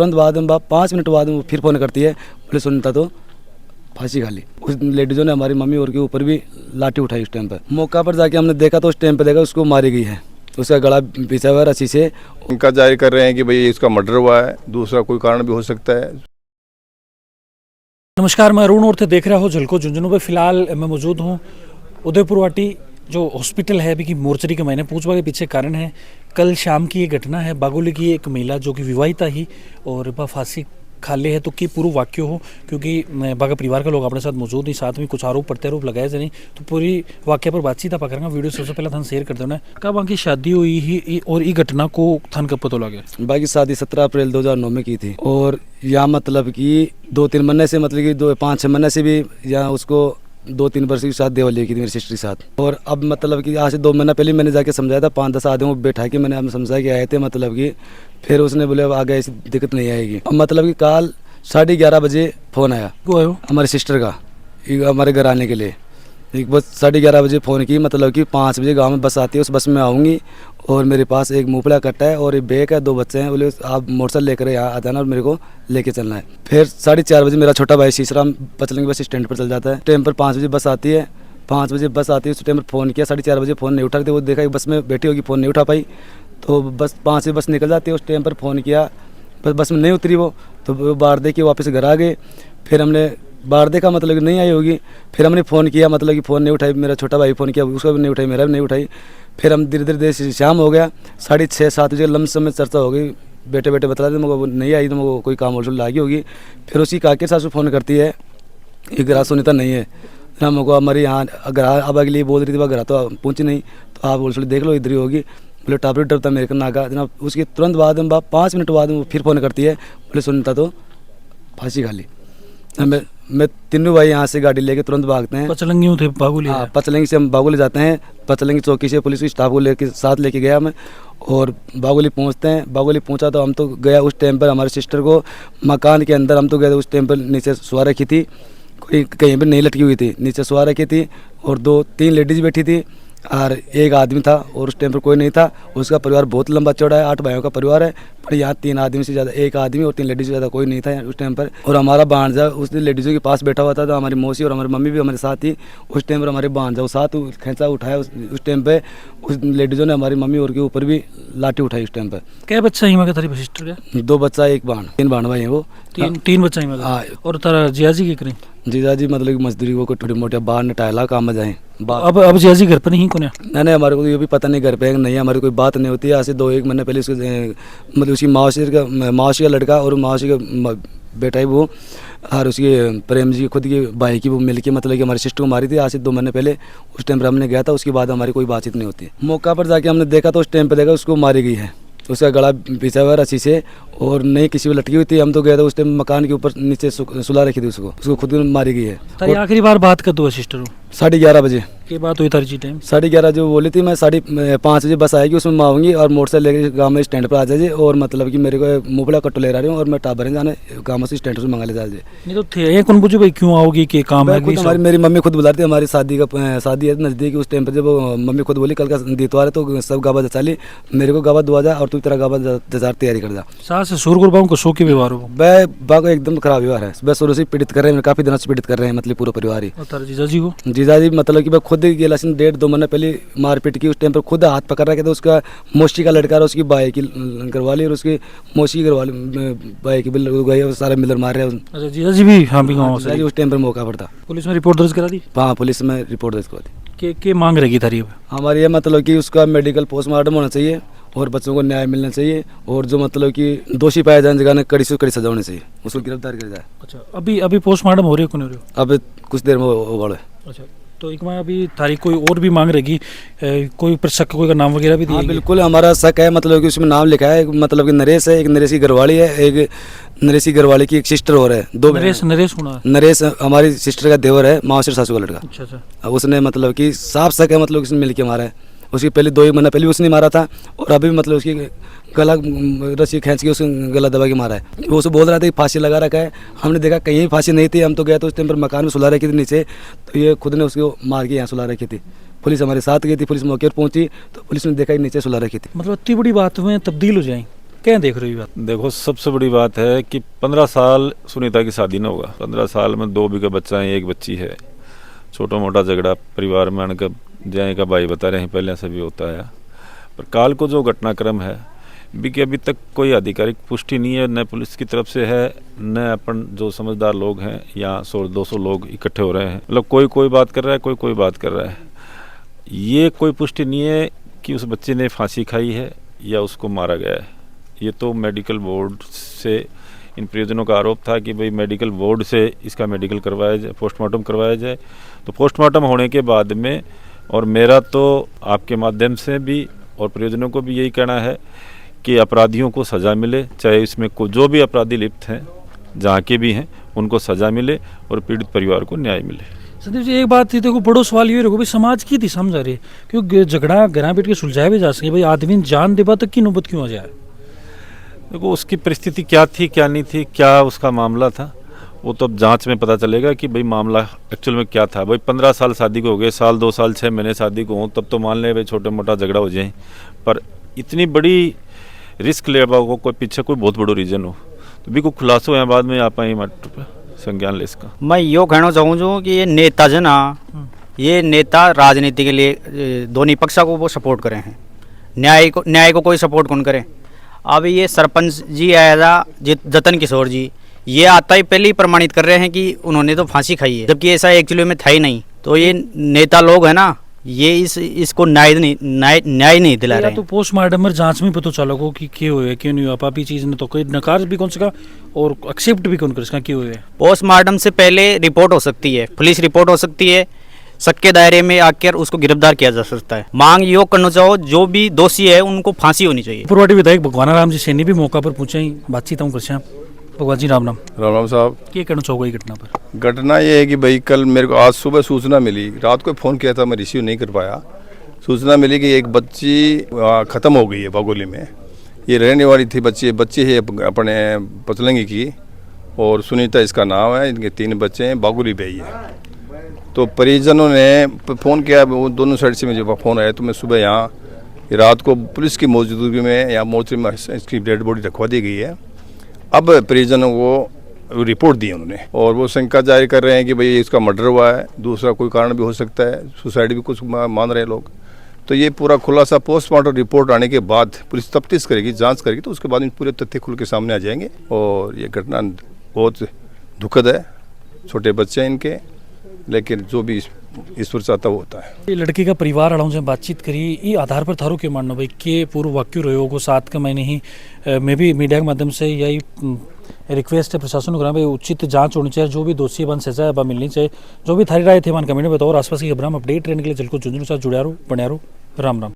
तुरंत बाद में 5 मिनट बाद में फिर फ़ोन करती है, बोले सुनता तो फांसी खा ली। उस लेडीज़ों ने हमारी मम्मी और के ऊपर भी लाठी उठाई। उस टाइम पर मौका पर जाके हमने देखा तो उस टाइम पर देखा उसको मारी गई है, उसका गला पीछा हुआ रस्सी से। उनका जाहिर कर रहे हैं कि भाई इसका मर्डर हुआ है, दूसरा कोई कारण भी हो सकता है। नमस्कार, मैं अरुण और थे देख रहा हूँ झलको झुंझुनू पे। फिलहाल मैं मौजूद हूँ उदयपुर वाटी जो हॉस्पिटल है अभी की मोर्चरी के मैंने पूछवा के पीछे कारण है। कल शाम की ये घटना है, बागोली की एक महिला जो कि विवाहिता ही और वह फांसी खा ले है। तो की पूरा वाक्य हो, क्योंकि बागा परिवार के लोग अपने साथ मौजूद नहीं, साथ में कुछ आरोप प्रत्यारोप लगाए जाए नहीं, तो पूरी वाक्य पर बातचीत आप करेंगे। वीडियो सबसे पहले थान शेयर कर देना। कब वहाँ की शादी हुई ही और ये घटना को थान कब पता लगे? बाकी शादी 17 अप्रैल 2009 में की थी और यहाँ मतलब कि 2-3 महीने से, मतलब कि 5-6 महीने से भी यहाँ उसको 2-3 वर्ष की शादी देवली की थी मेरी सिस्टर के साथ। और अब मतलब कि आज से 2 महीना पहले मैंने जाके समझाया था, 5-10 आदमियों को बैठा के मैंने हम समझाया कि आए थे, मतलब कि फिर उसने बोले अब आगे ऐसी दिक्कत नहीं आएगी। अब मतलब कि कल 11:30 बजे फ़ोन आया हमारे सिस्टर का हमारे घर आने के लिए। एक बस 11:30 बजे फ़ोन की, मतलब कि 5 बजे गांव में बस आती है, उस बस में आऊँगी और मेरे पास एक मूंगफली कट्टा है और एक बैग है, 2 बच्चे हैं, बोले आप मोटरसाइकिल लेकर यहाँ आ जाना और मेरे को लेके चलना है। फिर 4:30 बजे मेरा छोटा भाई शीशराम पचलंगी बस स्टैंड पर चल जाता है। टाइम पर 5 बजे बस आती है, 5 बजे बस आती है। उस टाइम पर फ़ोन किया, 4:30 बजे फ़ोन नहीं उठा रहे थे, वो देखा कि बस में बैठी होगी, फ़ोन नहीं उठा पाई, तो बस 5 बजे बस निकल जाती है। उस टाइम पर फ़ोन किया, बस में नहीं उतरी वो, तो वो बाहर दे के वापस घर आ गए। फिर हमने बाहर देखा, मतलब कि नहीं आई होगी। फिर हमने फ़ोन किया, मतलब कि फ़ोन नहीं उठाई। मेरा छोटा भाई फ़ोन किया, उसका भी नहीं उठाई, मेरा भी नहीं उठाई। फिर हम धीरे धीरे शाम हो गया, 6:30-7 बजे लमसम में चर्चा हो गई। बेटे बता रहे थे मुझे नहीं आई, तो मुझे कोई काम और लागी होगी। फिर उसी काके सासू फ़ोन करती है, ये ग्राह सुनीता नहीं है ना, मुझको हमारे यहाँ अगर अब अगली बोल रही थी, वह ग्राह तो पहुँची नहीं, तो आप बोल देख लो इधर ही होगी। बोले टापरी डरता मेरे को नागा जनाब। उसके तुरंत बाद में 5 मिनट बाद में फिर फ़ोन करती है, बोले सुनता तो फांसी खा ली। मैं तीनों भाई यहाँ से गाड़ी लेके तुरंत भागते हैं। पचलंगी थे बागोली? हाँ, पचलंगी से हम बागोली जाते हैं। पचलंगी चौकी से पुलिस की स्टाफ को साथ लेके गया मैं और बागोली पहुँचते हैं। बागोली पहुँचा तो हम तो गया, उस टाइम पर हमारे सिस्टर को मकान के अंदर हम तो गए, उस टाइम पर नीचे सुहा रखी थी, कोई कहीं पर नहीं लटकी हुई थी, नीचे सुहा रखी थी और 2-3 लेडीज़ बैठी थी और एक आदमी था और उस टाइम पर कोई नहीं था। उसका परिवार बहुत लंबा चौड़ा है, 8 भाइयों का परिवार है, पर यहाँ 3 आदमी से ज़्यादा, 1 आदमी और 3 लेडीज़ से ज़्यादा कोई नहीं था उस टाइम पर। और हमारा भांजा उस लेडीज़ों के पास बैठा हुआ था, तो हमारी मौसी और हमारी मम्मी भी हमारे साथ थी। उस टाइम पर हमारे भांजा साथ खींचा उठाया उस टाइम पर। उस लेडीज़ों ने हमारी मम्मी और के ऊपर भी लाठी उठाई उस टाइम पर। क्या बच्चा ही मगर तारी सिस्टर का? 2 बच्चा, 1 भाण, 3 भाण भाई हैं वो। 3 बच्चा ही मगर। हाँ। और तारा जियाजी की करें? जीजा मतलब कि मजदूरी वो को थोड़ी मोटे बाहर ने टायला काम में जाए। अब जियाजी घर पर नहीं कौन है? नहीं, हमारे को ये भी पता नहीं घर पे नहीं, हमारी कोई बात नहीं होती है। आज से 2-1 महीने पहले उसके मतलब उसकी मासी का लड़का और मासी का बेटा है वो, और उसकी प्रेम जी खुद की भाई की वो मिलके मतलब कि हमारी सिस्टर को मारी थी आज से 2 महीने पहले। उस टाइम पर हमने गया था, उसके बाद हमारी कोई बातचीत नहीं होती। मौका पर जाके हमने देखा तो उस टाइम पर देखा उसको मारी गई है, उसका गला पीछा हुआ रस्सी से और नहीं किसी को लटकी हुई थी। हम तो गए थे उस टाइम मकान के ऊपर नीचे सुला रखी थी, उसको खुद मारी गई है। तारी आखिरी बार बात कर दो सिस्टर 11:30 बजे की बात हुई तारी जी टाइम? 11:30 जो बोली थी, मैं 5:30 बजे बस आएगी, उसमें मैं आऊँगी और मोटरसाइकिल लेकर गाँव में स्टैंड पर आ जाइए और मतलब कि मेरे को मूंगफली कट्टो ले रही हूँ और मैं टाबर जाना गाँव से स्टैंड से मंगा ले जाइए। नहीं तो थे ये कौन पूछे भाई क्यों आओगी, के काम है? हमारी मेरी मम्मी खुद बुला रही थी, हमारी शादी है नज़दीक। उस टाइम पर जब मम्मी खुद बोली कल का दीतवार है तो सब गावा जचा मेरे को गावा दुआ जा और तू तेरा गावा जजार तैयारी कर जा। सास ससुर गुरबाओं को शो के व्यवहार हो? वह बाग एकदम खराब व्यवहार है, बस शुरू से पीड़ित कर रहे हैं, काफ़ी दिनों से पीड़ित कर रहे हैं, मतलब पूरा परिवार ही। जीजाजी को? जीजाजी मतलब कि वह खुद के लसन 1.5-2 महीने पहले मारपीट की। उस टाइम पर खुद हाथ पकड़ रखे थे, उसका मौसी का लड़का और उसकी भाई की घरवाली और उसकी मौसी की घरवाली भाई की गए, सारे मिलर मार रहे हैं। अच्छा, जीजाजी भी? हाँ भी गाँव से उस टाइम पर मौका पर था। पुलिस में रिपोर्ट दर्ज करा दी? हाँ, पुलिस में रिपोर्ट दर्ज करा दी। के मांग रहेगी तारी? हमारी ये मतलब कि उसका मेडिकल पोस्टमार्टम होना चाहिए और बच्चों को न्याय मिलना चाहिए और जो मतलब कि दोषी पाए जाने जगह कड़ी से कड़ी सजा होनी चाहिए, उसको गिरफ्तार किया जाए। अच्छा, अभी पोस्टमार्टम हो रही है कौन हो रही है? अब कुछ देर में होगा। अच्छा, तो एक मैं अभी तारीख कोई और भी मांग रहेगी, कोई पर शक कोई का नाम वगैरह भी दिया? हाँ, बिल्कुल हमारा शक है, मतलब कि उसमें नाम लिखा है, मतलब कि नरेश है, एक नरेश की घरवाली है, एक नरेश की घरवाली की एक सिस्टर और है, 2 नरेश होना? नरेश हमारी सिस्टर का देवर है, मासी सासू का लड़का। अच्छा, उसने मतलब कि साफ शक है, मतलब उसने मिल के मारा है। उसकी पहले 2-1 महीना पहले उसने मारा था और अभी मतलब उसकी गला रस्सी खींच के उसका गला दबा के मारा है। वो उसे बोल रहा था कि फांसी लगा रखा है, हमने देखा कहीं फांसी नहीं थी। हम तो गए तो उस टाइम पर मकान में सुला रखी थी नीचे, तो ये खुद ने उसको मार के यहाँ सुला रखी थी। पुलिस हमारे साथ गई थी, पुलिस मौके पर पहुंची तो पुलिस ने देखा कि नीचे सुला रखी थी। मतलब इतनी बड़ी बात में तब्दील हो जाए? क्या देख रहे हो ये बात? देखो, सबसे बड़ी बात है कि 15 साल सुनीता की शादी न होगा। 15 साल में 2 बीघा बच्चा है, 1 बच्ची है। छोटा मोटा झगड़ा परिवार में अनक जाए का भाई बता रहे हैं, पहले से भी होता है। पर काल को जो घटनाक्रम है कि अभी तक कोई आधिकारिक पुष्टि नहीं है, न पुलिस की तरफ से है, न अपन जो समझदार लोग हैं या 100-200 लोग इकट्ठे हो रहे हैं। मतलब कोई बात कर रहा है, कोई बात कर रहा है। ये कोई पुष्टि नहीं है कि उस बच्चे ने फांसी खाई है या उसको मारा गया है। ये तो मेडिकल बोर्ड से इन परिजनों का आरोप था कि भाई मेडिकल बोर्ड से इसका मेडिकल करवाया जाए, पोस्टमार्टम करवाया जाए। तो पोस्टमार्टम होने के बाद में, और मेरा तो आपके माध्यम से भी और परिजनों को भी यही कहना है कि अपराधियों को सज़ा मिले, चाहे इसमें जो भी अपराधी लिप्त हैं, जहाँ के भी हैं, उनको सज़ा मिले और पीड़ित परिवार को न्याय मिले। संदीप जी, एक बात थी, देखो बड़ो सवाल ये रखो भाई, समाज की दिशा में जा रही है, क्योंकि झगड़ा घर बैठ के सुलझाया भी जा सके, भाई आदमी जान देवा तक की नौबत क्यों आ जाए? देखो, उसकी परिस्थिति क्या थी, क्या नहीं थी, क्या उसका मामला था, वो तो अब जांच में पता चलेगा कि भाई मामला एक्चुअल में क्या था। भाई 15 साल शादी को हो गए, साल 2 साल 6 महीने शादी को हो, तब तो मान ले भाई छोटे मोटा झगड़ा हो जाए। पर इतनी बड़ी रिस्क ले को कोई पीछे कोई बहुत बड़ो रीजन हो तो भी कोई खुलासा हो बाद में आप मैटर पर संज्ञान ले इसका। मैं यो कहना चाहूँ कि ये नेता जो ना, ये नेता राजनीति के लिए दोनों पक्षा को वो सपोर्ट करें हैं, न्याय को कोई सपोर्ट कौन करे। अब ये सरपंच जी आया था जतन किशोर जी, ये आता ही पहले ही प्रमाणित कर रहे हैं कि उन्होंने तो फांसी खाई है, जबकि ऐसा एक्चुअली में था ही नहीं। तो ये नेता लोग है ना, ये इसको न्याय नहीं दिला रहे हैं। तो पोस्टमार्टम में जांच में पता चला को कि क्यों हुए क्यों नहीं हुआ, पापी चीज ने तो कोई नकार भी कौन सका और एक्सेप्ट भी कौन कर सका क्यों हुए। पोस्टमार्टम से पहले रिपोर्ट हो सकती है, पुलिस रिपोर्ट हो सकती है, शक के दायरे में आकर उसको गिरफ्तार किया जा सकता है। मांग यो करना चाहो, जो भी दोषी है उनको फांसी होनी चाहिए। पुरवाटी विधायक भगवान राम जी सैनी भी मौका पर पहुंचे, बातचीत हम कर भगवान जी राम राम साहब, क्या कहना चाहोगे घटना पर? घटना ये है कि भाई कल मेरे को आज सुबह सूचना मिली, रात को फ़ोन किया था, मैं रिसीव नहीं कर पाया। सूचना मिली कि एक बच्ची ख़त्म हो गई है बागोली में। ये रहने वाली थी बच्ची है अपने पतलंगी की, और सुनीता इसका नाम है। इनके 3 बच्चे हैं, बागोली पे ही है। तो परिजनों ने फ़ोन किया, वो दोनों साइड से मुझे फ़ोन आया, तो मैं सुबह यहाँ रात को पुलिस की मौजूदगी में यहाँ मोर्चे में इसकी डेड बॉडी रखवा दी गई है। अब परिजनों को रिपोर्ट दी उन्होंने, और वो शंका जाहिर कर रहे हैं कि भाई इसका मर्डर हुआ है, दूसरा कोई कारण भी हो सकता है, सुसाइड भी कुछ मान रहे हैं लोग। तो ये पूरा खुलासा पोस्टमार्टम रिपोर्ट आने के बाद पुलिस तफ्तीश करेगी, जांच करेगी, तो उसके बाद इन पूरे तथ्य खुल के सामने आ जाएंगे। और ये घटना बहुत दुखद है, छोटे बच्चे हैं इनके, लेकिन जो भी ईश्वर चाहता वो होता है। ये लड़की का परिवार वालों से बातचीत करी, ये आधार पर थारो क्यों मानना भाई के पूर्व वाक्य रहे हो 7 के महीने ही मैं भी मीडिया के माध्यम से यही रिक्वेस्ट है प्रशासन को, भाई उचित जांच होनी चाहिए, जो भी दोषी बन सजा है मिलनी चाहिए। जो भी थारी राय थे मान कमेंट में बताओ। और आसपास की खबरें अपडेट रहने के लिए जल्को झुंझुनू साथ जुड़ा रहो, बने रहो। राम राम।